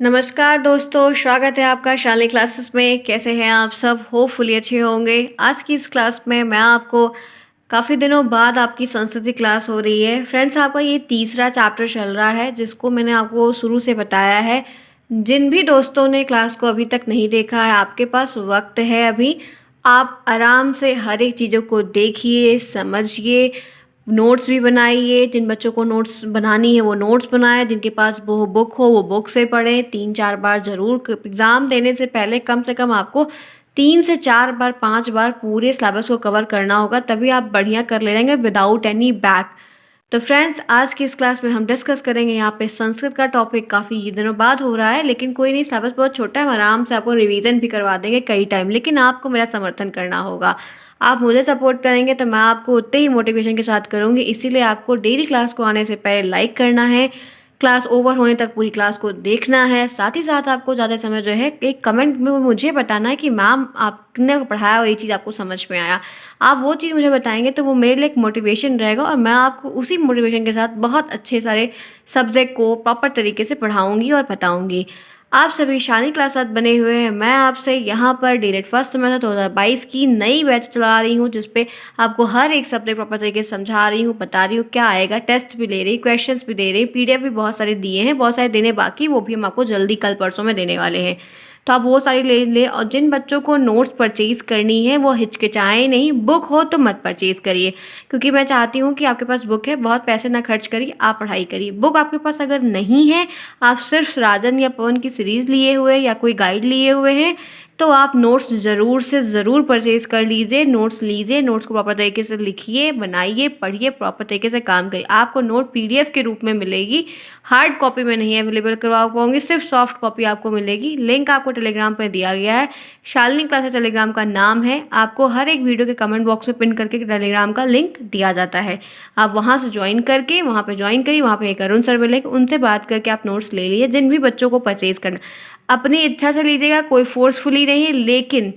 नमस्कार दोस्तों, स्वागत है आपका शालिनी क्लासेस में। कैसे हैं आप सब? होपफुली अच्छे होंगे। आज की इस क्लास में मैं आपको काफ़ी दिनों बाद आपकी संस्कृति क्लास हो रही है। फ्रेंड्स, आपका ये तीसरा चैप्टर चल रहा है जिसको मैंने आपको शुरू से बताया है। जिन भी दोस्तों ने क्लास को अभी तक नहीं देखा है, आपके पास वक्त है अभी। आप आराम से हर एक चीज़ों को देखिए, समझिए, नोट्स भी बनाइए। जिन बच्चों को नोट्स बनानी है वो नोट्स बनाए, जिनके पास वो बुक हो वो बुक से पढ़ें। 3-4 बार ज़रूर एग्ज़ाम देने से पहले कम से कम आपको 3 से 4 बार 5 बार पूरे सिलेबस को कवर करना होगा, तभी आप बढ़िया कर ले लेंगे विदाउट एनी बैक। तो फ्रेंड्स, आज की इस क्लास में हम डिस्कस करेंगे यहाँ पे संस्कृत का टॉपिक। काफ़ी दिनों बाद हो रहा है लेकिन कोई नहीं, सिलेबस बहुत छोटा है, हम आराम से आपको रिवीजन भी करवा देंगे कई टाइम। लेकिन आपको मेरा समर्थन करना होगा। आप मुझे सपोर्ट करेंगे तो मैं आपको उतने ही मोटिवेशन के साथ करूँगी। इसीलिए आपको डेली क्लास को आने से पहले लाइक करना है, क्लास ओवर होने तक पूरी क्लास को देखना है। साथ ही साथ आपको ज़्यादा समय जो है एक कमेंट में वो मुझे बताना है कि मैम आपने पढ़ाया और ये चीज़ आपको समझ में आया। आप वो चीज़ मुझे बताएंगे तो वो मेरे लिए एक मोटिवेशन रहेगा और मैं आपको उसी मोटिवेशन के साथ बहुत अच्छे सारे सब्जेक्ट को प्रॉपर तरीके से पढ़ाऊँगी और बताऊँगी। आप सभी शालिनी क्लास साथ बने हुए हैं। मैं आपसे यहाँ पर डीएलएड फर्स्ट सेमेस्टर 2022 की नई बैच चला रही हूँ, जिसपे आपको हर एक सब्जेक्ट प्रॉपर तरीके से समझा रही हूँ, बता रही हूँ क्या आएगा, टेस्ट भी ले रही, क्वेश्चंस भी दे रही, पीडीएफ भी बहुत सारे दिए हैं, बहुत सारे देने बाकी, वो भी हम आपको जल्दी कल परसों में देने वाले हैं। तो आप वो सारी ले ले। और जिन बच्चों को नोट्स परचेज़ करनी है वो हिचकिचाएँ नहीं, बुक हो तो मत परचेज़ करिए, क्योंकि मैं चाहती हूँ कि आपके पास बुक है, बहुत पैसे ना खर्च करिए, आप पढ़ाई करिए। बुक आपके पास अगर नहीं है, आप सिर्फ राजन या पवन की सीरीज़ लिए हुए या कोई गाइड लिए हुए हैं, तो आप नोट्स ज़रूर से ज़रूर परचेज़ कर लीजिए। नोट्स लीजिए, नोट्स को प्रॉपर तरीके से लिखिए, बनाइए, पढ़िए, प्रॉपर तरीके से काम करिए। आपको नोट पीडीएफ के रूप में मिलेगी, हार्ड कॉपी में नहीं अवेलेबल करवा पाऊँगी, सिर्फ सॉफ्ट कॉपी आपको मिलेगी। लिंक आपको टेलीग्राम पर दिया गया है, शालिनी क्लासेस टेलीग्राम का नाम है। आपको हर एक वीडियो के कमेंट बॉक्स में पिन करके टेलीग्राम का लिंक दिया जाता है। आप वहाँ से ज्वाइन करके वहाँ पे ज्वाइन करिए, वहाँ पे एक अरुण सर मिलेंगे, उनसे बात करके आप नोट्स ले लीजिए। जिन भी बच्चों को परचेज़ करना, अपनी इच्छा से लीजिएगा, कोई फोर्सफुली नहीं, लेकिन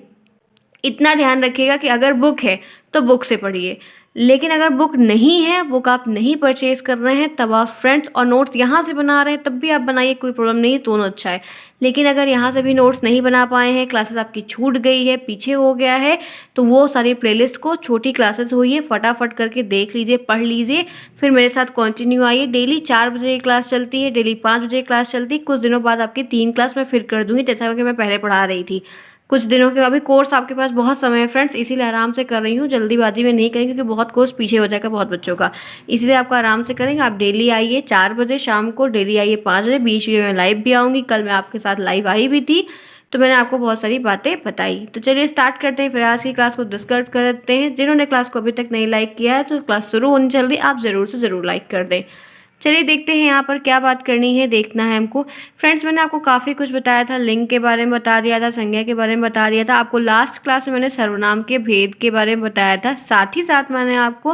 इतना ध्यान रखिएगा कि अगर बुक है तो बुक से पढ़िए। लेकिन अगर बुक नहीं है, बुक आप नहीं परचेज़ कर रहे हैं, तब आप फ्रेंड्स और नोट्स यहाँ से बना रहे हैं तब भी आप बनाइए, कोई प्रॉब्लम नहीं है, दोनों अच्छा है। लेकिन अगर यहाँ से भी नोट्स नहीं बना पाए हैं, क्लासेस आपकी छूट गई है, पीछे हो गया है, तो वो सारी प्लेलिस्ट को छोटी क्लासेस हुई है फटाफट करके देख लीजिए, पढ़ लीजिए, फिर मेरे साथ कंटिन्यू आइए। डेली 4 बजे क्लास चलती है, डेली 5 बजे क्लास चलती है। कुछ दिनों बाद आपकी 3 क्लास मैं फिर कर दूँगी, जैसा कि मैं पहले पढ़ा रही थी। कुछ दिनों के अभी कोर्स आपके पास बहुत समय है फ्रेंड्स, इसीलिए आराम से कर रही हूँ, जल्दीबाजी में नहीं करेंगे क्योंकि बहुत कोर्स पीछे हो जाएगा बहुत बच्चों का। इसलिए आपको आराम से करेंगे। आप डेली आइए 4 बजे शाम को, डेली आइए 5 बजे, बीच में मैं लाइव भी आऊँगी। कल मैं आपके साथ लाइव आई भी थी, तो मैंने आपको बहुत सारी बातें बताई। तो चलिए स्टार्ट करते हैं, फिर आज की क्लास को डिस्कस करते हैं। जिन्होंने क्लास को अभी तक नहीं लाइक किया है तो क्लास शुरू होनी चल रही, आप ज़रूर से ज़रूर लाइक कर दें। चलिए देखते हैं यहाँ पर क्या बात करनी है, देखना है हमको। फ्रेंड्स, मैंने आपको काफ़ी कुछ बताया था, लिंग के बारे में बता दिया था, संज्ञा के बारे में बता दिया था। आपको लास्ट क्लास में मैंने सर्वनाम के भेद के बारे में बताया था। साथ ही साथ मैंने आपको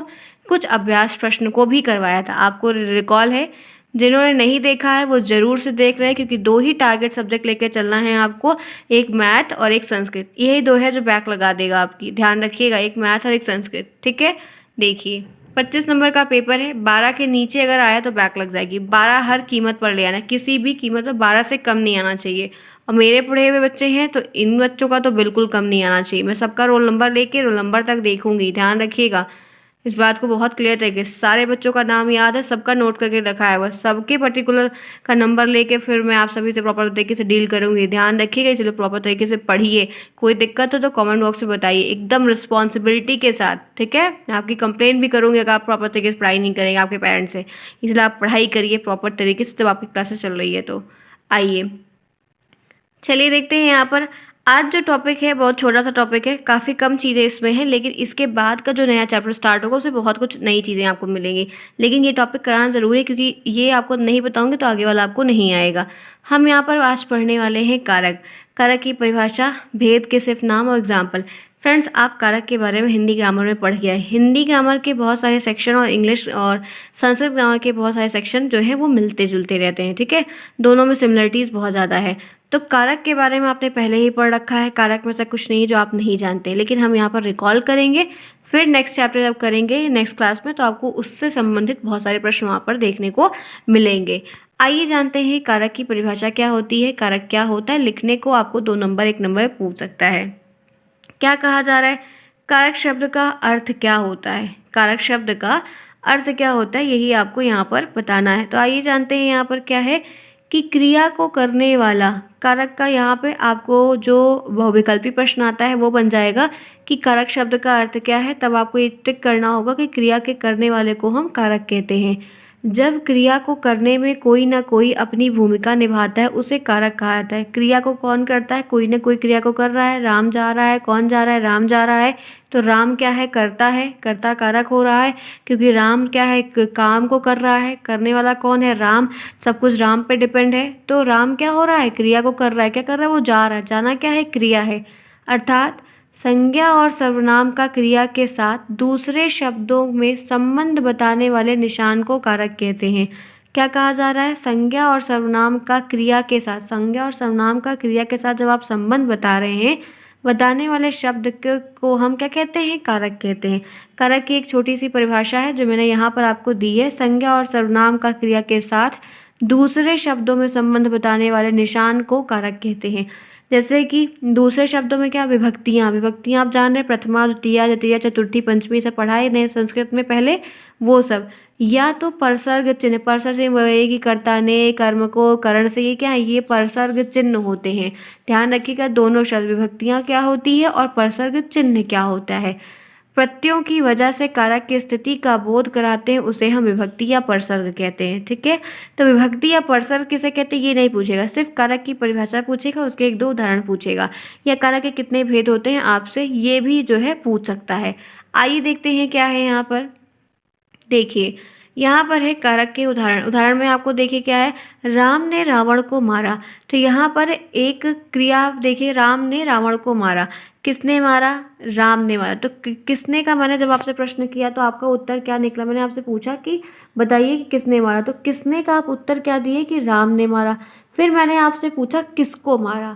कुछ अभ्यास प्रश्न को भी करवाया था, आपको रिकॉल है? जिन्होंने नहीं देखा है वो ज़रूर से देख रहे हैं, क्योंकि 2 ही टारगेट सब्जेक्ट लेकर चलना है आपको, एक मैथ और एक संस्कृत। यही 2 है जो बैक लगा देगा आपकी, ध्यान रखिएगा, एक मैथ और एक संस्कृत, ठीक है। देखिए 25 नंबर का पेपर है, 12 के नीचे अगर आया तो बैक लग जाएगी। 12 हर कीमत पर ले आना, किसी भी कीमत पर 12 से कम नहीं आना चाहिए। और मेरे पढ़े हुए बच्चे हैं तो इन बच्चों का तो बिल्कुल कम नहीं आना चाहिए। मैं सबका रोल नंबर लेके रोल नंबर तक देखूंगी, ध्यान रखिएगा। इस बात को बहुत क्लियर तरीके से, सारे बच्चों का नाम याद है, सबका नोट करके रखा है, बस सबके पर्टिकुलर का नंबर लेके फिर मैं आप सभी से प्रॉपर तरीके से डील करूंगी, ध्यान रखिएगा। इसलिए प्रॉपर तरीके से पढ़िए, कोई दिक्कत हो तो कमेंट बॉक्स में बताइए, एकदम रिस्पॉन्सिबिलिटी के साथ, ठीक है। मैं आपकी कंप्लेन भी करूंगी अगर आप प्रॉपर तरीके से पढ़ाई नहीं करेंगे आपके पेरेंट्स से। इसलिए आप पढ़ाई करिए प्रॉपर तरीके से जब आपकी क्लासेस चल रही है तो। आइए चलिए देखते हैं यहाँ पर आज जो टॉपिक है, बहुत छोटा सा टॉपिक है, काफ़ी कम चीज़ें इसमें हैं, लेकिन इसके बाद का जो नया चैप्टर स्टार्ट होगा उसमें बहुत कुछ नई चीज़ें आपको मिलेंगी। लेकिन ये टॉपिक कराना ज़रूरी है, क्योंकि ये आपको नहीं बताऊंगी तो आगे वाला आपको नहीं आएगा। हम यहाँ पर आज पढ़ने वाले हैं कारक। कारक की परिभाषा, भेद के सिर्फ नाम और एग्जाम्पल। फ्रेंड्स, आप कारक के बारे में हिंदी ग्रामर में पढ़ गया है। हिंदी ग्रामर के बहुत सारे सेक्शन और इंग्लिश और संस्कृत ग्रामर के बहुत सारे सेक्शन जो है वो मिलते जुलते रहते हैं, ठीक है। दोनों में सिमिलरिटीज़ बहुत ज़्यादा है। तो कारक के बारे में आपने पहले ही पढ़ रखा है, कारक में से कुछ नहीं जो आप नहीं जानते, लेकिन हम यहाँ पर रिकॉल करेंगे। फिर नेक्स्ट चैप्टर जब करेंगे नेक्स्ट क्लास में तो आपको उससे संबंधित बहुत सारे प्रश्न वहाँ पर देखने को मिलेंगे। आइए जानते हैं कारक की परिभाषा क्या होती है, कारक क्या होता है। लिखने को आपको 2 नंबर 1 नंबर पूछ सकता है। क्या कहा जा रहा है, कारक शब्द का अर्थ क्या होता है, कारक शब्द का अर्थ क्या होता है, यही आपको यहाँ पर बताना है। तो आइए जानते हैं यहाँ पर क्या है कि क्रिया को करने वाला कारक का यहाँ पे आपको जो बहुविकल्पी प्रश्न आता है वो बन जाएगा कि कारक शब्द का अर्थ क्या है। तब आपको ये टिक करना होगा कि क्रिया के करने वाले को हम कारक कहते हैं। जब क्रिया को करने में कोई ना कोई अपनी भूमिका निभाता है उसे कारक कहा जाता है। क्रिया को कौन करता है, कोई ना कोई क्रिया को कर रहा है। राम जा रहा है, कौन जा रहा है, राम जा रहा है। तो राम क्या है, करता है, कर्ता कारक हो रहा है क्योंकि राम क्या है, काम को कर रहा है। करने वाला कौन है, राम। सब कुछ राम पे डिपेंड है। तो राम क्या हो रहा है, क्रिया को कर रहा है। क्या कर रहा है, वो जा रहा है। जाना क्या है, क्रिया है। अर्थात संज्ञा और सर्वनाम का क्रिया के साथ दूसरे शब्दों में संबंध बताने वाले निशान को कारक कहते हैं। क्या कहा जा रहा है, संज्ञा और सर्वनाम का क्रिया के साथ, संज्ञा और सर्वनाम का क्रिया के साथ जब आप संबंध बता रहे हैं, बताने वाले शब्द को हम क्या कहते हैं, कारक कहते हैं। कारक की एक छोटी सी परिभाषा है जो मैंने यहाँ पर आपको दी है। संज्ञा और सर्वनाम का क्रिया के साथ दूसरे शब्दों में संबंध बताने वाले निशान को कारक कहते हैं। जैसे कि दूसरे शब्दों में क्या, विभक्तियाँ। विभक्तियाँ आप जान रहे हैं, प्रथमा द्वितीया तृतीया चतुर्थी पंचमी सब पढ़ाए नहीं संस्कृत में पहले, वो सब। या तो परसर्ग चिन्ह, परसर्ग से वही कि कर्ता ने, कर्म को, करण से, ये क्या है, ये परसर्ग चिन्ह होते हैं। ध्यान रखिएगा दोनों शब्द, विभक्तियाँ क्या होती है और परसर्ग चिन्ह क्या होता है। प्रत्ययों की वजह से कारक की स्थिति का बोध कराते हैं, उसे हम विभक्ति या परसर्ग कहते हैं। ठीक है, तो विभक्ति या परसर्ग किसे कहते हैं ये नहीं पूछेगा, सिर्फ कारक की परिभाषा पूछेगा, उसके 1-2 उदाहरण पूछेगा। या कारक के कितने भेद होते हैं आपसे ये भी जो है पूछ सकता है। आइए देखते हैं क्या है यहाँ पर। देखिए यहाँ पर है कारक के उदाहरण। उदाहरण में आपको देखिए क्या है, राम ने रावण को मारा। तो यहाँ पर एक क्रिया आप देखिए, राम ने रावण को मारा। किसने मारा, राम ने मारा। तो किसने का मैंने जब आपसे प्रश्न किया तो आपका उत्तर क्या निकला, मैंने आपसे पूछा कि बताइए कि किसने मारा, तो किसने का आप उत्तर क्या दिए कि राम ने मारा। फिर मैंने आपसे पूछा किसको मारा,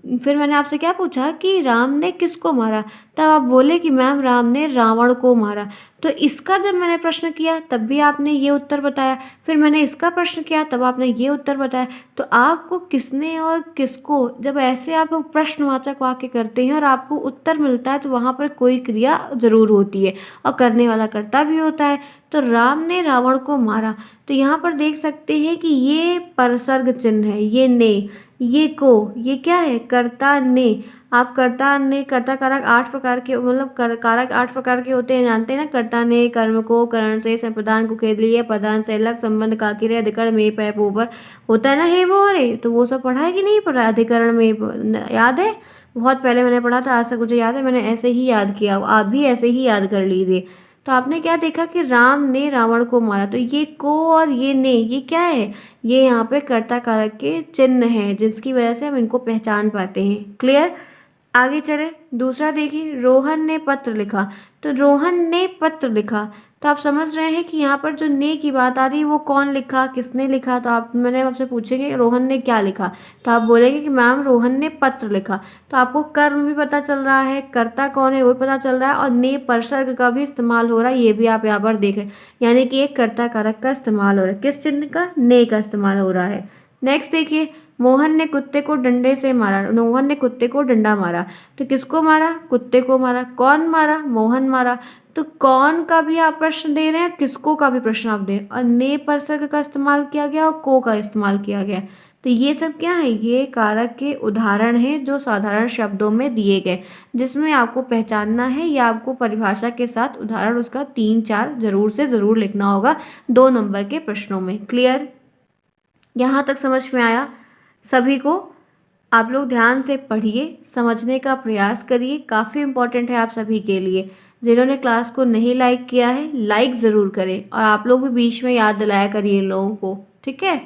फिर मैंने आपसे क्या पूछा कि राम ने किसको मारा, तब आप बोले कि मैम राम ने रावण को मारा। तो इसका जब मैंने प्रश्न किया तब भी आपने ये उत्तर बताया, फिर मैंने इसका प्रश्न किया तब आपने ये उत्तर बताया। तो आपको किसने और किसको, जब ऐसे आप प्रश्नवाचक वाक्य करते हैं और आपको उत्तर मिलता है तो वहाँ पर कोई क्रिया ज़रूर होती है और करने वाला कर्ता भी होता है। तो राम ने रावण को मारा, तो यहाँ पर देख सकते हैं कि ये परसर्ग चिन्ह है, ये ने, ये को, ये क्या है, कर्ता ने। आप कर्ता ने, कर्ता कारक 8 प्रकार के, मतलब कारक 8 प्रकार के होते हैं, जानते हैं ना। कर्ता ने, कर्म को, करण से, संप्रदान को खेद लिए, पदान से अलग, संबंध का किरे, अधिकरण में पैप ऊपर होता है ना, हे वो अरे, तो वो सब पढ़ा है कि नहीं पढ़ा, अधिकरण में याद है, बहुत पहले मैंने पढ़ा था, आज तक मुझे याद है, मैंने ऐसे ही याद किया, आप भी ऐसे ही याद कर लीजिए। तो आपने क्या देखा कि राम ने रावण को मारा, तो ये को और ये ने, ये क्या है, ये यहाँ पे कर्ता कारक के चिन्ह हैं जिसकी वजह से हम इनको पहचान पाते हैं। क्लियर, आगे चले। दूसरा देखिए, रोहन ने पत्र लिखा। तो रोहन ने पत्र लिखा, तो आप समझ रहे हैं कि यहाँ पर जो ने की बात आ रही है वो कौन लिखा, किसने लिखा। तो आप, मैंने आपसे पूछेंगे रोहन ने क्या लिखा, तो आप बोलेंगे कि मैम रोहन ने पत्र लिखा। तो आपको कर्म भी पता चल रहा है, कर्ता कौन है वो भी पता चल रहा है, और ने परसर्ग का भी इस्तेमाल हो रहा है, ये भी आप यहाँ पर देख रहे हैं। यानी कि एक कर्ता कारक का इस्तेमाल हो रहा है, किस चिन्ह का, ने का इस्तेमाल हो रहा है। नेक्स्ट देखिए, मोहन ने कुत्ते को डंडे से मारा। मोहन ने कुत्ते को डंडा मारा, तो किसको मारा, कुत्ते को मारा। कौन मारा, मोहन मारा। तो कौन का भी आप प्रश्न दे रहे हैं, किसको का भी प्रश्न आप दे रहे हैं, और ने परसर्ग का इस्तेमाल किया गया और को का इस्तेमाल किया गया। तो ये सब क्या है, ये कारक के उदाहरण हैं जो साधारण शब्दों में दिए गए, जिसमें आपको पहचानना है या आपको परिभाषा के साथ उदाहरण उसका 3-4 जरूर से ज़रूर लिखना होगा 2 नंबर के प्रश्नों में। क्लियर, यहाँ तक समझ में आया सभी को। आप लोग ध्यान से पढ़िए, समझने का प्रयास करिए, काफ़ी इम्पोर्टेंट है आप सभी के लिए। जिन्होंने क्लास को नहीं लाइक किया है लाइक ज़रूर करें, और आप लोग भी बीच में याद दिलाया करिए इन लोगों को, ठीक है।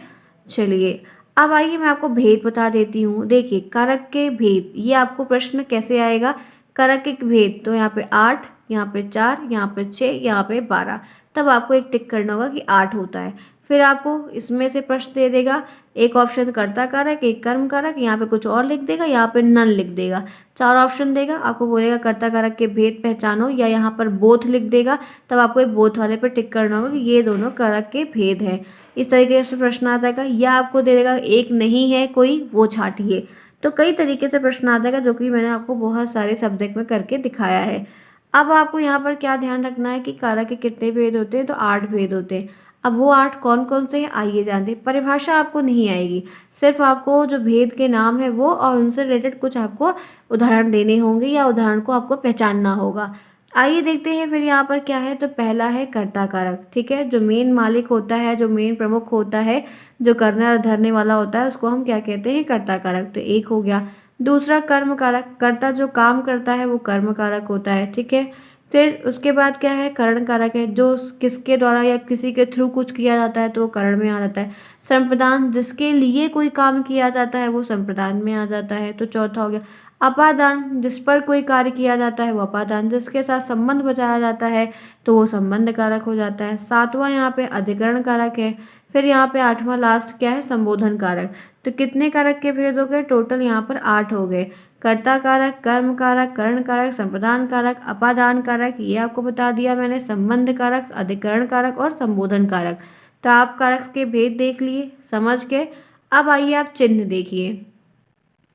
चलिए अब आइए मैं आपको भेद बता देती हूँ। देखिए कारक के भेद, ये आपको प्रश्न कैसे आएगा, कारक के भेद, तो यहाँ पे 8, यहाँ पे 4, यहाँ पे 6, यहाँ पे 12, तब आपको एक टिक करना होगा कि 8 होता है। फिर आपको इसमें से प्रश्न दे देगा, एक ऑप्शन कर्ता कारक, एक कर्म कारक, यहाँ पे कुछ और लिख देगा, यहाँ पे नन लिख देगा। 4 ऑप्शन देगा, आपको बोलेगा कर्ता कारक के भेद पहचानो, या यहाँ पर बोथ लिख देगा, तब आपको ये बोथ वाले पर टिक करना होगा कि ये दोनों कारक के भेद हैं। इस तरीके से प्रश्न आ जाएगा। या आपको दे देगा एक नहीं है कोई, वो छांटिए। तो कई तरीके से प्रश्न आ जाएगा, जो कि मैंने आपको बहुत सारे सब्जेक्ट में करके दिखाया है। अब आपको यहाँ पर क्या ध्यान रखना है कि कारक के कितने भेद होते हैं, तो 8 भेद होते हैं। अब वो 8 कौन कौन से हैं, आइए जानते हैं। परिभाषा आपको नहीं आएगी, सिर्फ आपको जो भेद के नाम है वो और उनसे रिलेटेड कुछ आपको उदाहरण देने होंगे या उदाहरण को आपको पहचानना होगा। आइए देखते हैं फिर यहाँ पर क्या है। तो पहला है कर्ता कारक, ठीक है। जो मेन मालिक होता है, जो मेन प्रमुख होता है, जो करने और धरने वाला होता है, उसको हम क्या कहते हैं, कर्ता कारक। तो एक हो गया। दूसरा कर्म कारक, कर्ता जो काम करता है वो कर्म कारक होता है, ठीक है। फिर उसके बाद क्या है, करण कारक है, जो किसके द्वारा या किसी के थ्रू कुछ किया जाता है तो वो करण में आ जाता है। संप्रदान, जिसके लिए कोई काम किया जाता है वो संप्रदान में आ जाता है। तो चौथा हो गया। अपादान, जिस पर कोई कार्य किया जाता है वो अपादान, जिसके साथ संबंध बचाया जाता है तो वो संबंध कारक हो जाता है। सातवां यहाँ पे अधिकरण कारक है। फिर यहाँ पे आठवां लास्ट क्या है, संबोधन कारक। तो कितने कारक के भेद हो गए, टोटल यहाँ पर 8 हो गए। कर्ता कारक, कर्म कारक, करण कारक, संप्रदान कारक, अपादान कारक, ये आपको बता दिया मैंने, संबंध कारक, अधिकरण कारक और संबोधन कारक। तो आप कारक के भेद देख लिए, समझ के। अब आइए आप चिन्ह देखिए,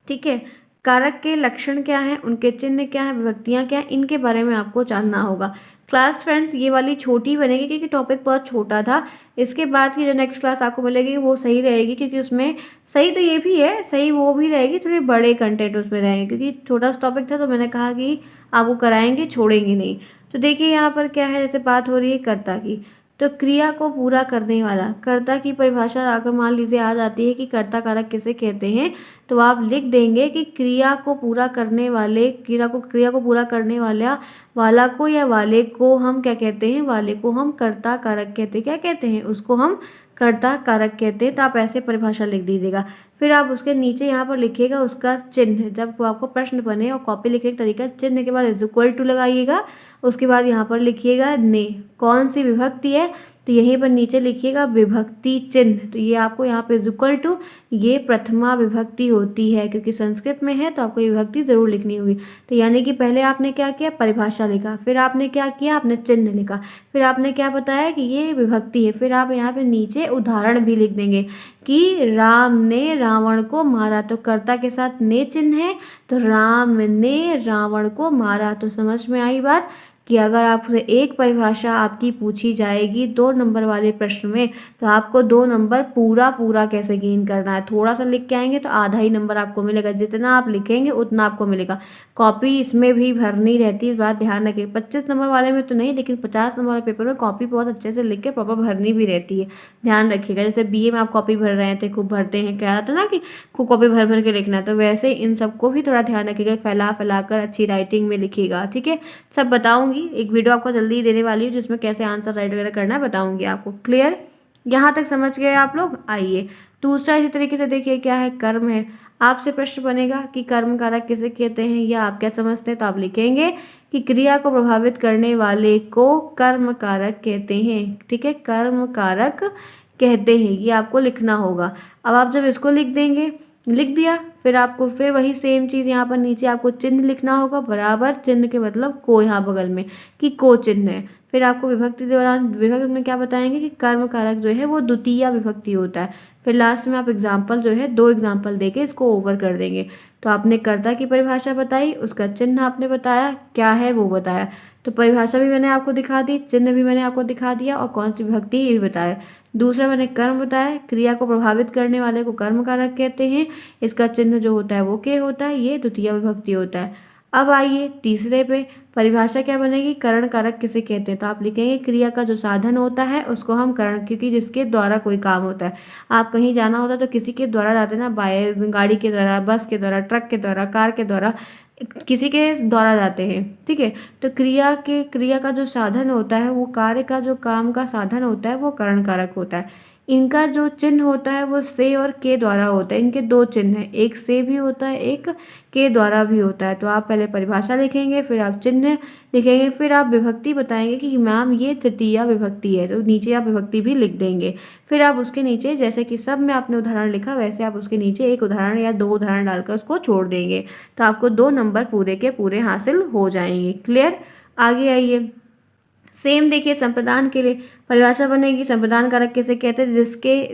ठीक है। कारक के लक्षण क्या हैं, उनके चिन्ह क्या हैं, विभक्तियां क्या हैं, इनके बारे में आपको जानना होगा। क्लास फ्रेंड्स ये वाली छोटी बनेगी क्योंकि टॉपिक बहुत छोटा था। इसके बाद की जो नेक्स्ट क्लास आपको मिलेगी वो सही रहेगी, क्योंकि उसमें सही तो ये भी है, सही वो भी रहेगी, थोड़े बड़े कंटेंट उसमें रहेंगे, क्योंकि छोटा सा टॉपिक था तो मैंने कहा कि आपको कराएंगे, छोड़ेंगे नहीं। तो देखिए यहाँ पर क्या है, जैसे बात हो रही है कर्ता की, तो क्रिया को पूरा करने वाला। कर्ता की परिभाषा अगर मान लीजिए आ जाती है कि कर्ता कारक किसे कहते हैं, तो आप लिख देंगे कि क्रिया को पूरा करने वाले, क्रिया को पूरा करने वाला को या वाले को हम क्या कहते हैं, वाले को हम कर्ता कारक कहते हैं। क्या कहते हैं, उसको हम कर्ता कारक कहते हैं। तो आप ऐसे परिभाषा लिख दीजिएगा। फिर आप उसके नीचे यहाँ पर लिखिएगा उसका चिन्ह। जब आपको प्रश्न बने और कॉपी लिखने का तरीका, चिन्ह के बाद इज इक्वल टू लगाइएगा। उसके बाद यहाँ पर लिखिएगा ने, कौन सी विभक्ति है, तो यहीं पर नीचे लिखिएगा विभक्ति चिन्ह। तो ये आपको यहाँ पे इज इक्वल टू, ये प्रथमा विभक्ति होती है, क्योंकि संस्कृत में है तो आपको ये विभक्ति जरूर लिखनी होगी। तो यानी कि पहले आपने क्या किया, परिभाषा लिखा, फिर आपने क्या किया, आपने चिन्ह लिखा, फिर आपने क्या बताया कि ये विभक्ति है। फिर आप यहाँ पे नीचे उदाहरण भी लिख देंगे कि राम ने रावण को मारा, तो कर्ता के साथ ने चिन्ह है, तो राम ने रावण को मारा। तो समझ में आई बात कि अगर आपसे एक परिभाषा आपकी पूछी जाएगी 2 नंबर वाले प्रश्न में, तो आपको 2 नंबर पूरा कैसे गेन करना है। थोड़ा सा लिख के आएंगे तो आधा ही नंबर आपको मिलेगा, जितना आप लिखेंगे उतना आपको मिलेगा। कॉपी इसमें भी भरनी रहती है, इस बात ध्यान रखिए। 25 नंबर वाले में तो नहीं, लेकिन 50 नंबर वाले पेपर में कॉपी बहुत अच्छे से लिख के प्रॉपर भरनी भी रहती है, ध्यान रखिएगा। जैसे बीए में आप कॉपी भर रहे थे, खूब भरते हैं, कह रहा था ना कि खूब कॉपी भर भर के लिखना है, तो वैसे इन सबको भी थोड़ा ध्यान रखिएगा, फैला कर अच्छी राइटिंग में लिखिएगा, ठीक है। सब बताऊंगी, एक वीडियो आपको जल्दी ही देने वाली हूँ जिसमें कैसे आंसर राइट वगैरह करना है बताऊंगी आपको। क्लियर, यहाँ तक समझ गए आप लोग। आइए दूसरा इसी तरीके से देखिए, क्या है, कर्म है। आपसे प्रश्न बनेगा कि कर्म कारक किसे कहते हैं या आप क्या समझते हैं, तो आप लिखेंगे कि क्रिया को प्रभावित करने वाले को कर्म कारक कहते हैं, ठीक है, कर्म कारक कहते हैं, ये आपको लिखना होगा। अब आप जब इसको लिख देंगे, लिख दिया, फिर आपको फिर वही सेम चीज़ यहाँ पर नीचे आपको चिन्ह लिखना होगा, बराबर चिन्ह के मतलब को, यहाँ बगल में कि को चिन्ह है। फिर आपको विभक्ति विभक्ति में क्या बताएंगे कि कर्म कारक जो है वो द्वितीय विभक्ति होता है। फिर लास्ट में आप एग्जाम्पल जो है 2 एग्जाम्पल देके इसको ओवर कर देंगे। तो आपने कर्ता की परिभाषा बताई, उसका चिन्ह आपने बताया क्या है वो बताया, तो परिभाषा भी मैंने आपको दिखा दी, चिन्ह भी मैंने आपको दिखा दिया, और कौन सी विभक्ति ये भी बताया। दूसरा मैंने कर्म बताया, क्रिया को प्रभावित करने वाले को कर्म कारक कहते हैं, इसका चिन्ह जो होता है वो के होता है, ये द्वितीय विभक्ति होता है। अब आइए तीसरे पे, परिभाषा क्या बनेगी, करण कारक किसे कहते हैं, तो आप लिखेंगे क्रिया का जो साधन होता है उसको हम करण, क्योंकि जिसके द्वारा कोई काम होता है, आप कहीं जाना होता है तो किसी के द्वारा जाते हैं ना, बाय गाड़ी के द्वारा, बस के द्वारा, ट्रक के द्वारा, कार के द्वारा, किसी के द्वारा जाते हैं, ठीक है। तो क्रिया का जो साधन होता है, वो कार्य का जो काम का साधन होता है वो करण कारक होता है। इनका जो चिन्ह होता है वो से और के द्वारा होता है। इनके दो चिन्ह हैं, एक से भी होता है, एक के द्वारा भी होता है। तो आप पहले परिभाषा लिखेंगे, फिर आप चिन्ह लिखेंगे, फिर आप विभक्ति बताएंगे कि मैम ये तृतीया विभक्ति है, तो नीचे आप विभक्ति भी लिख देंगे। फिर आप उसके नीचे जैसे कि सब में आपने उदाहरण लिखा वैसे आप उसके नीचे एक उदाहरण या दो उदाहरण डालकर उसको छोड़ देंगे, तो आपको 2 नंबर पूरे के पूरे हासिल हो जाएंगे। क्लियर? आगे आइए। सेम देखिए, संप्रदान के लिए परिभाषा बनेगी। संप्रदान कारक किसे कहते हैं?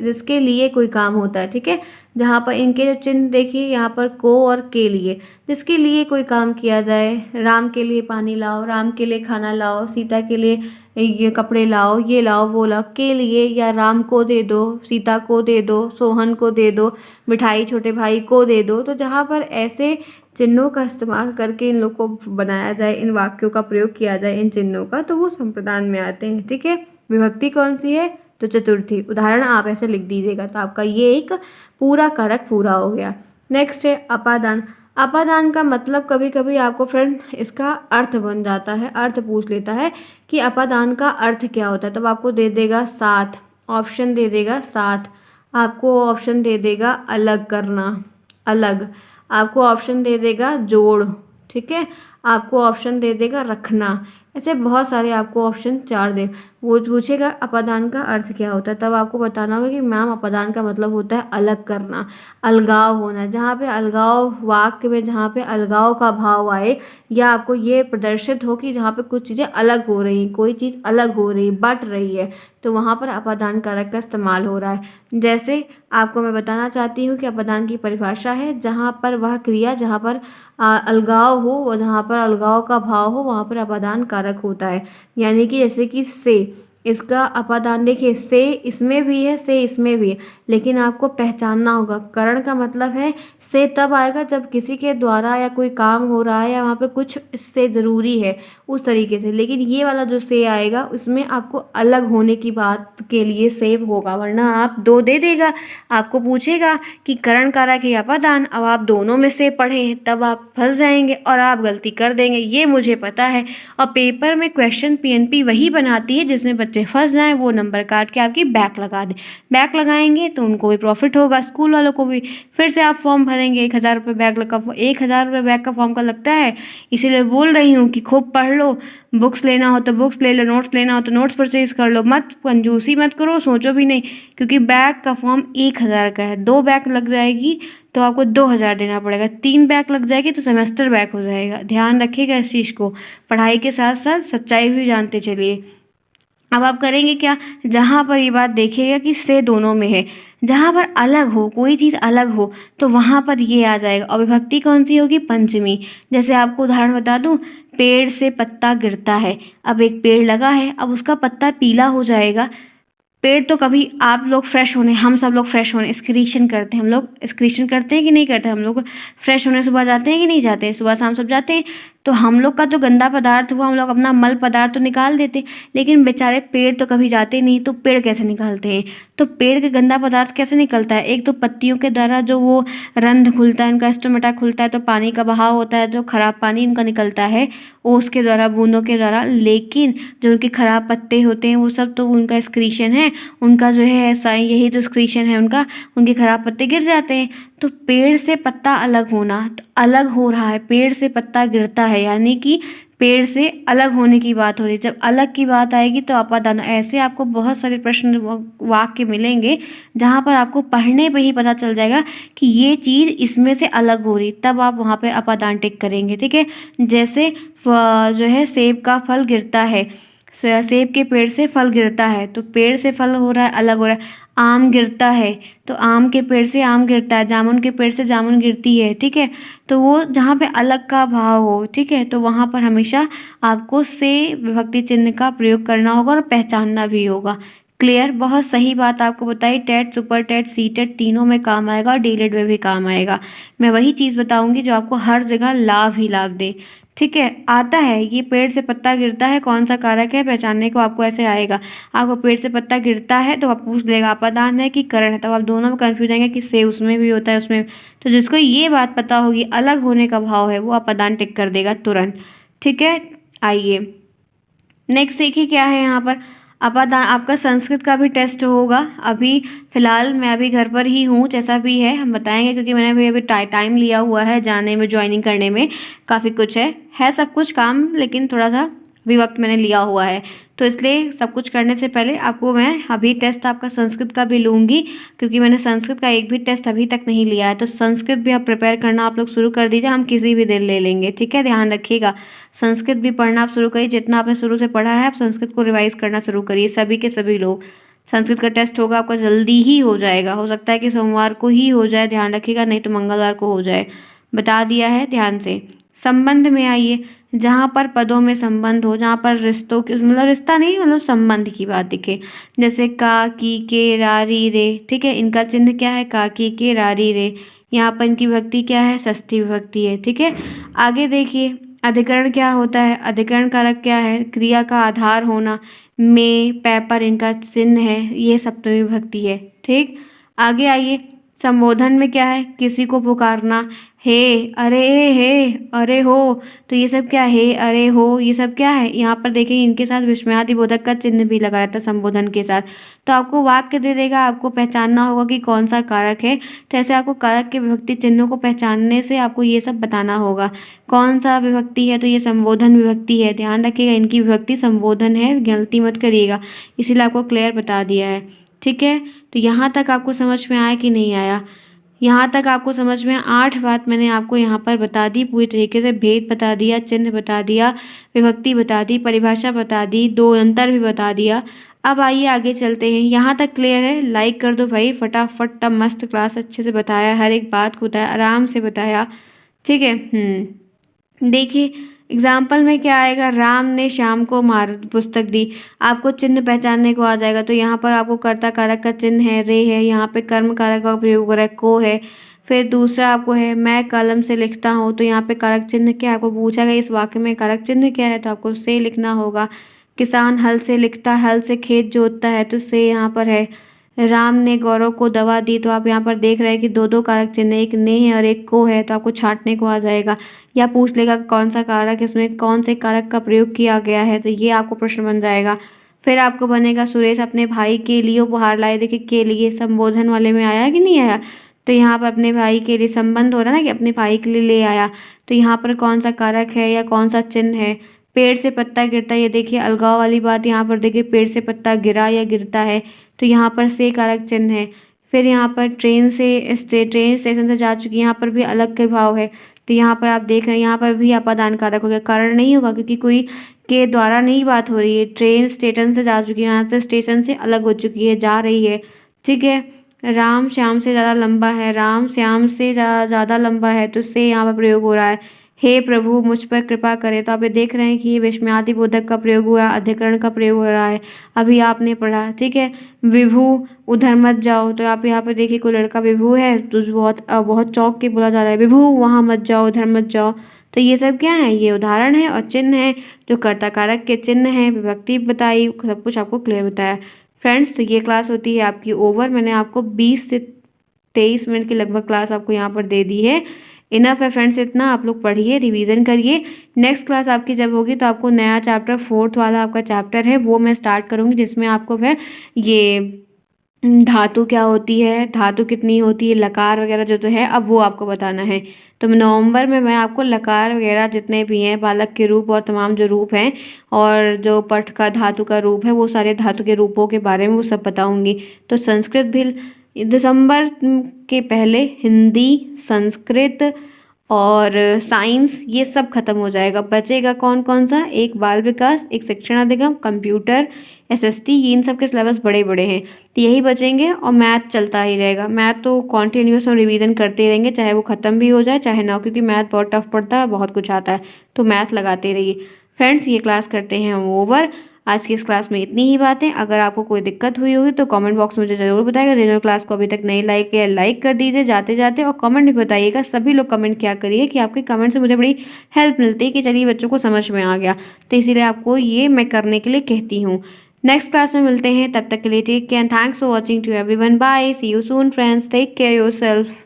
जिसके लिए कोई काम होता है, ठीक है। जहाँ पर इनके जो चिन्ह देखिए, यहाँ पर को और के लिए, जिसके लिए कोई काम किया जाए। राम के लिए पानी लाओ, राम के लिए खाना लाओ, सीता के लिए ये कपड़े लाओ, ये लाओ, वो लाओ, के लिए, या राम को दे दो, सीता को दे दो, सोहन को दे दो, मिठाई छोटे भाई को दे दो। तो जहाँ पर ऐसे चिन्हों का इस्तेमाल करके इन लोग को बनाया जाए, इन वाक्यों का प्रयोग किया जाए इन चिन्हों का, तो वो संप्रदान में आते हैं, ठीक है। विभक्ति कौन सी है? तो चतुर्थी। उदाहरण आप ऐसे लिख दीजिएगा, तो आपका ये एक पूरा कारक पूरा हो गया। नेक्स्ट है अपादान। अपादान का मतलब कभी कभी आपको फ्रेंड इसका अर्थ बन जाता है, अर्थ पूछ लेता है कि अपादान का अर्थ क्या होता है, तब आपको दे देगा साथ, ऑप्शन दे देगा साथ, आपको ऑप्शन दे देगा अलग करना, अलग, आपको ऑप्शन दे देगा जोड़, ठीक है, आपको ऑप्शन दे देगा रखना। ऐसे बहुत सारे आपको ऑप्शन 4 दे। वो पूछेगा अपादान का अर्थ क्या होता है, तब आपको बताना होगा कि मैम अपादान का मतलब होता है अलग करना, अलगाव होना। जहाँ पे अलगाव, वाक्य में जहाँ पे अलगाव का भाव आए, या आपको ये प्रदर्शित हो कि जहाँ पे कुछ चीज़ें अलग हो रही, कोई चीज़ अलग हो रही, बट रही है, तो वहाँ पर अपादान कारक का इस्तेमाल हो रहा है। जैसे आपको मैं बताना चाहती हूँ कि अपादान की परिभाषा है, जहाँ पर वह क्रिया जहाँ पर अलगाव हो, और जहाँ पर अलगाव का भाव हो, वहाँ पर अपादान कारक होता है। यानी कि जैसे कि से, इसका अपादान देखिए, से इसमें भी है, से इसमें भी है, लेकिन आपको पहचानना होगा। करण का मतलब है से तब आएगा जब किसी के द्वारा या कोई काम हो रहा है, या वहाँ पे कुछ इससे ज़रूरी है, उस तरीके से। लेकिन ये वाला जो से आएगा उसमें आपको अलग होने की बात के लिए सेव होगा, वरना आप 2 दे देगा। आपको पूछेगा कि करण कारक है या अपादान, अब आप दोनों में से पढ़ें, तब आप फंस जाएंगे और आप गलती कर देंगे, ये मुझे पता है। और पेपर में क्वेश्चन पीएनपी वही बनाती है जिसमें बच्चे फंस जाएं, वो नंबर काट के आपकी बैक लगा दें। बैक लगाएंगे तो उनको भी प्रॉफिट होगा, स्कूल वालों को भी। फिर से आप फॉर्म भरेंगे, 1,000 रुपये बैक लगा, 1,000 रुपये बैक का फॉर्म का लगता है। इसीलिए बोल रही हूँ कि खूब पढ़ लो, बुक्स लेना हो तो बुक्स ले लो, नोट्स लेना हो तो नोट्स परचेज कर लो, मत कंजूसी मत करो, सोचो भी नहीं, क्योंकि बैक का फॉर्म 1,000 का है। 2 बैक लग जाएगी तो आपको 2,000 देना पड़ेगा, 3 बैक लग जाएगी तो सेमेस्टर बैक हो जाएगा। ध्यान रखिएगा इस चीज़ को, पढ़ाई के साथ साथ सच्चाई भी जानते चलिए। अब आप करेंगे क्या? जहाँ पर ये बात देखिएगा कि से दोनों में है, जहाँ पर अलग हो, कोई चीज़ अलग हो, तो वहाँ पर ये आ जाएगा। और विभक्ति कौन सी होगी? पंचमी। जैसे आपको उदाहरण बता दूँ, पेड़ से पत्ता गिरता है। अब एक पेड़ लगा है, अब उसका पत्ता पीला हो जाएगा। पेड़ तो कभी आप लोग फ्रेश होने, हम सब लोग फ्रेश होने एक्सक्रीशन करते हैं, हम लोग एक्सक्रीशन करते हैं कि नहीं करते? हम लोग फ्रेश होने सुबह जाते हैं कि नहीं जाते? सुबह शाम सब जाते हैं। तो हम लोग का जो गंदा पदार्थ हुआ, हम लोग अपना मल पदार्थ तो निकाल देते, लेकिन बेचारे पेड़ तो कभी जाते नहीं, तो पेड़ कैसे निकालते हैं? तो पेड़ के गंदा पदार्थ कैसे निकलता है? एक तो पत्तियों के द्वारा जो वो रंध्र खुलता है, उनका स्टोमेटा खुलता है, तो पानी का बहाव होता है, जो खराब पानी उनका निकलता है वो उसके द्वारा, बूंदों के द्वारा। लेकिन जो उनके खराब पत्ते होते हैं वो सब तो उनका एक्सक्रीशन है, उनका जो है ऐसा यही तो एक्सक्रीशन है उनका, उनके खराब पत्ते गिर जाते हैं। तो पेड़ से पत्ता अलग होना, तो अलग हो रहा है, पेड़ से पत्ता गिरता है, यानी कि पेड़ से अलग होने की बात हो रही है। जब अलग की बात आएगी तो अपादान। ऐसे आपको बहुत सारे प्रश्न वाक्य मिलेंगे जहाँ पर आपको पढ़ने पे ही पता चल जाएगा कि ये चीज़ इसमें से अलग हो रही, तब आप वहाँ पे अपादान टिक करेंगे, ठीक है। जैसे जो है सेब का फल गिरता है, सेब के पेड़ से फल गिरता है, तो पेड़ से फल हो रहा है, अलग हो रहा है। आम गिरता है तो आम के पेड़ से आम गिरता है, जामुन के पेड़ से जामुन गिरती है, ठीक है। तो वो जहाँ पे अलग का भाव हो, ठीक है, तो वहाँ पर हमेशा आपको से विभक्ति चिन्ह का प्रयोग करना होगा और पहचानना भी होगा। क्लियर? बहुत सही बात आपको बताई। TET, super TET, C TET तीनों में काम आएगा और डीएलएड में भी काम आएगा। मैं वही चीज़ बताऊंगी जो आपको हर जगह लाभ ही लाभ दे, ठीक है। आता है ये पेड़ से पत्ता गिरता है, कौन सा कारक है पहचानने को आपको ऐसे आएगा। आपको पेड़ से पत्ता गिरता है तो आप पूछ लेगा अपादान है कि करण है, तब आप दोनों में कंफ्यूज आएंगे कि से उसमें भी होता है उसमें। तो जिसको ये बात पता होगी अलग होने का भाव है, वो अपादान टिक कर देगा तुरंत, ठीक है। आइए नेक्स्ट देखिए क्या है यहाँ पर। आपका संस्कृत का भी टेस्ट होगा। अभी फ़िलहाल मैं अभी घर पर ही हूँ, जैसा भी है हम बताएँगे, क्योंकि मैंने अभी टाइम लिया हुआ है जाने में, जॉइनिंग करने में। काफ़ी कुछ है सब कुछ काम, लेकिन थोड़ा-सा अभी वक़्त मैंने लिया हुआ है। तो इसलिए सब कुछ करने से पहले आपको मैं अभी टेस्ट आपका संस्कृत का भी लूँगी, क्योंकि मैंने संस्कृत का एक भी टेस्ट अभी तक नहीं लिया है। तो संस्कृत भी आप प्रिपेयर करना आप लोग शुरू कर दीजिए, हम किसी भी दिन ले लेंगे, ठीक है? ध्यान रखिएगा। संस्कृत भी पढ़ना आप शुरू करिए, जितना आपने शुरू से पढ़ा है आप संस्कृत को रिवाइज़ करना शुरू करिए, सभी के सभी लोग। संस्कृत का टेस्ट होगा आपका जल्दी ही हो जाएगा, हो सकता है कि सोमवार को ही हो जाए, ध्यान रखिएगा, नहीं तो मंगलवार को हो जाए। बता दिया है, ध्यान से। संबंध में आइए, जहाँ पर पदों में संबंध हो, जहाँ पर रिश्तों की मतलब रिश्ता नहीं मतलब संबंध की बात दिखे, जैसे का, की, के, रा, री, रे, ठीक है? इनका चिन्ह क्या है? का, की, के, रा, री, रे। यहाँ पर इनकी विभक्ति क्या है? षष्ठी विभक्ति है, ठीक है? आगे देखिए, अधिकरण क्या होता है? अधिकरण कारक क्या है? क्रिया का आधार होना, में, पै पर इनका चिन्ह है, ये सप्तमी विभक्ति है, ठीक? आगे आइए, संबोधन में क्या है? किसी को पुकारना, हे, अरे हे, अरे हो, तो ये सब क्या है? अरे हो, ये सब क्या है? यहाँ पर देखिए इनके साथ विस्मयादिबोधक का चिन्ह भी लगा रहता है संबोधन के साथ। तो आपको वाक्य दे देगा, आपको पहचानना होगा कि कौन सा कारक है। तो ऐसे आपको कारक के विभक्ति चिन्हों को पहचानने से आपको ये सब बताना होगा। कौन सा विभक्ति है? तो ये संबोधन विभक्ति है, ध्यान रखिएगा, इनकी विभक्ति संबोधन है, गलती मत करिएगा। इसीलिए आपको क्लियर बता दिया है, ठीक है? तो यहाँ तक आपको समझ में आया कि नहीं आया? यहाँ तक आपको समझ में 8 बात मैंने आपको यहाँ पर बता दी, पूरी तरीके से भेद बता दिया, चिन्ह बता दिया, विभक्ति बता दी, परिभाषा बता दी, 2 अंतर भी बता दिया। अब आइए आगे चलते हैं। यहाँ तक क्लियर है? लाइक कर दो भाई फटाफट, तब मस्त क्लास अच्छे से बताया, हर एक बात को बताया, आराम से बताया, ठीक है? देखिए एग्जाम्पल में क्या आएगा? राम ने श्याम को पुस्तक दी। आपको चिन्ह पहचानने को आ जाएगा, तो यहाँ पर आपको कर्ता कारक का चिन्ह है, रे है, यहाँ पे कर्म कारक का प्रयोग हो रहा है, को है। फिर दूसरा आपको है, मैं कलम से लिखता हूँ, तो यहाँ पे कारक चिन्ह क्या है? आपको पूछा गया इस वाक्य में कारक चिन्ह क्या है, तो आपको से लिखना होगा। किसान हल से लिखता, हल से खेत जोतता है, तो से यहाँ पर है। राम ने गौरव को दवा दी, तो आप यहाँ पर देख रहे हैं कि 2 कारक चिन्ह, एक ने है और एक को है, तो आपको छांटने को आ जाएगा। या पूछ लेगा कौन सा कारक, इसमें कौन से कारक का प्रयोग किया गया है, तो ये आपको प्रश्न बन जाएगा। फिर आपको बनेगा, सुरेश अपने भाई के लिए उपहार लाए। देखिए के लिए संबोधन वाले में आया कि नहीं आया? तो यहाँ पर अपने भाई के लिए संबंध हो रहा है ना, कि अपने भाई के लिए ले आया। तो यहाँ पर कौन सा कारक है या कौन सा चिन्ह है? पेड़ से पत्ता गिरता, ये देखिए अलगाव वाली बात, यहाँ पर देखिए पेड़ से पत्ता गिरा या गिरता है, तो यहाँ पर से कारक चिन्ह है। फिर यहाँ पर ट्रेन स्टेशन से जा चुकी, यहाँ पर भी अलग के भाव है, तो यहाँ पर आप देख रहे हैं, यहाँ पर भी अपादान कारक हो गया, कारण नहीं होगा क्योंकि कोई के द्वारा नहीं बात हो रही है। ट्रेन स्टेशन से जा चुकी है, यहाँ से स्टेशन से अलग हो चुकी है, जा रही है, ठीक है? राम श्याम से ज़्यादा लंबा है, राम श्याम से ज़्यादा लंबा है, तो से यहाँ पर प्रयोग हो रहा है। हे प्रभु मुझ पर कृपा करें, तो आप ये देख रहे हैं कि ये विस्मयादिबोधक का प्रयोग हुआ, अधिकरण का प्रयोग हो रहा है, अभी आपने पढ़ा, ठीक है? विभु उधर मत जाओ, तो आप यहाँ पे देखिए कोई लड़का विभु है, तो बहुत चौंक के बोला जा रहा है, विभु वहाँ मत जाओ, उधर मत जाओ। तो ये सब क्या है? ये उदाहरण है और चिन्ह है, जो कर्ता कारक के चिन्ह है, विभक्ति बताई, सब कुछ आपको क्लियर बताया। फ्रेंड्स, तो ये क्लास होती है आपकी ओवर। मैंने आपको 20 से 23 मिनट की लगभग क्लास आपको यहाँ पर दे दी है। इनफ है फ्रेंड्स, इतना आप लोग पढ़िए, रिवीजन करिए। नेक्स्ट क्लास आपकी जब होगी तो आपको नया चैप्टर 4th वाला आपका चैप्टर है वो मैं स्टार्ट करूँगी, जिसमें आपको वह ये धातु क्या होती है, धातु कितनी होती है, लकार वगैरह जो तो है, अब वो आपको बताना है। तो नवंबर में मैं आपको लकार वगैरह जितने भी हैं, बालक के रूप और तमाम जो रूप हैं, और जो पठ का धातु का रूप है, वो सारे धातु के रूपों के बारे में वो सब बताऊंगी। तो संस्कृत भी दिसंबर के पहले हिंदी, संस्कृत और साइंस ये सब खत्म हो जाएगा। बचेगा कौन कौन सा? एक बाल विकास, एक शिक्षण अधिगम, कंप्यूटर, एसएसटी, ये इन सब के सिलेबस बड़े बड़े हैं, तो यही बचेंगे और मैथ चलता ही रहेगा। मैथ तो कॉन्टिन्यूस और रिवीजन करते ही रहेंगे, चाहे वो ख़त्म भी हो जाए चाहे ना हो, क्योंकि मैथ बहुत टफ पड़ता है, बहुत कुछ आता है, तो मैथ लगाते रहिए। फ्रेंड्स, ये क्लास करते हैं हम ओवर। आज की इस क्लास में इतनी ही बातें। अगर आपको कोई दिक्कत हुई होगी तो कमेंट बॉक्स में मुझे ज़रूर बताइएगा। जिन्होंने क्लास को अभी तक नहीं लाइक किया, लाइक कर दीजिए जाते जाते, और कमेंट भी बताइएगा। सभी लोग कमेंट क्या करिए कि आपके कमेंट से मुझे बड़ी हेल्प मिलती है कि चलिए बच्चों को समझ में आ गया, तो इसीलिए आपको ये मैं करने के लिए कहती हूँ। नेक्स्ट क्लास में मिलते हैं, तब तक के लिए take care and thanks for watching to everyone. Bye, see you soon friends, take care yourself.